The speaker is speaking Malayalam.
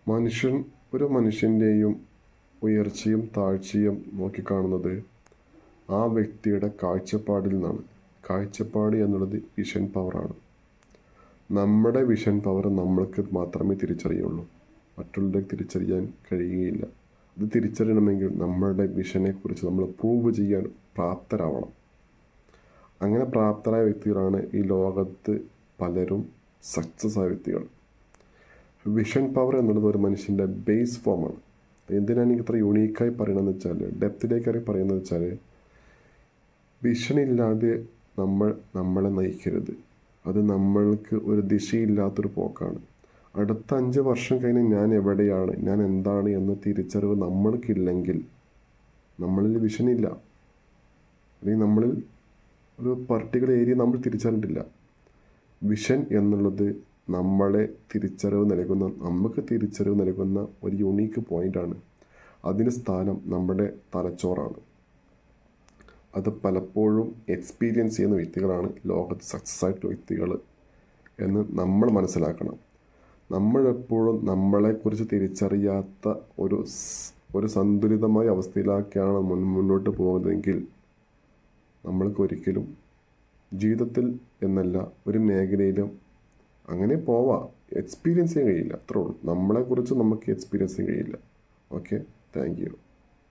മനുഷ്യൻ ഒരു മനുഷ്യൻ്റെയും ഉയർച്ചയും താഴ്ചയും നോക്കിക്കാണുന്നത് ആ വ്യക്തിയുടെ കാഴ്ചപ്പാടിൽ നിന്നാണ്. കാഴ്ചപ്പാട് എന്നുള്ളത് വിഷൻ പവറാണ്. നമ്മുടെ വിഷൻ പവർ നമ്മൾക്ക് മാത്രമേ തിരിച്ചറിയുള്ളൂ, മറ്റുള്ളവരെ തിരിച്ചറിയാൻ കഴിയുകയില്ല. ഇത് തിരിച്ചറിയണമെങ്കിൽ നമ്മളുടെ വിഷനെക്കുറിച്ച് നമ്മൾ പ്രൂവ് ചെയ്യാൻ പ്രാപ്തരാവണം. അങ്ങനെ പ്രാപ്തരായ വ്യക്തികളാണ് ഈ ലോകത്ത് പലരും സക്സസ് ആയ വ്യക്തികൾ. വിഷൻ പവർ എന്നുള്ളത് ഒരു മനുഷ്യൻ്റെ ബേസ് ഫോമാണ്. എന്തിനാണ് എനിക്ക് ഇത്ര യൂണീക്കായി പറയണമെന്ന് വെച്ചാൽ, ഡെപ്തിലേക്കായി പറയുന്നത് വെച്ചാൽ, വിഷനില്ലാതെ നമ്മളെ നയിക്കരുത്. അത് നമ്മൾക്ക് ഒരു ദിശയില്ലാത്തൊരു പോക്കാണ്. അടുത്ത 5 വർഷം കഴിഞ്ഞ് ഞാൻ എവിടെയാണ്, ഞാൻ എന്താണ് എന്ന തിരിച്ചറിവ് നമ്മൾക്കില്ലെങ്കിൽ നമ്മളിൽ വിഷനില്ല, അല്ലെങ്കിൽ നമ്മളിൽ ഒരു പർട്ടിക്കുലർ ഏരിയ നമ്മൾ തിരിച്ചറിഞ്ഞിട്ടില്ല. വിഷൻ എന്നുള്ളത് നമുക്ക് തിരിച്ചറിവ് നൽകുന്ന ഒരു യുണീക്ക് പോയിൻ്റാണ്. അതിന് സ്ഥാനം നമ്മുടെ തലച്ചോറാണ്. അത് പലപ്പോഴും എക്സ്പീരിയൻസ് ചെയ്യുന്ന വ്യക്തികളാണ് ലോകത്ത് സക്സസ് ആയിട്ടുള്ള വ്യക്തികൾ എന്ന് നമ്മൾ മനസ്സിലാക്കണം. നമ്മളെപ്പോഴും നമ്മളെക്കുറിച്ച് തിരിച്ചറിയാത്ത ഒരു സന്തുലിതമായ അവസ്ഥയിലാക്കിയാണ് മുന്നോട്ട് പോകുന്നതെങ്കിൽ നമ്മൾക്കൊരിക്കലും ജീവിതത്തിൽ എന്നല്ല ഒരു മേഖലയിലും അങ്ങനെ പോവാം, എക്സ്പീരിയൻസ് ചെയ്യാൻ കഴിയില്ല. അത്രേ ഉള്ളൂ. നമ്മളെക്കുറിച്ച് നമുക്ക് എക്സ്പീരിയൻസ് ചെയ്യാൻ കഴിയില്ല. Okay, thank you.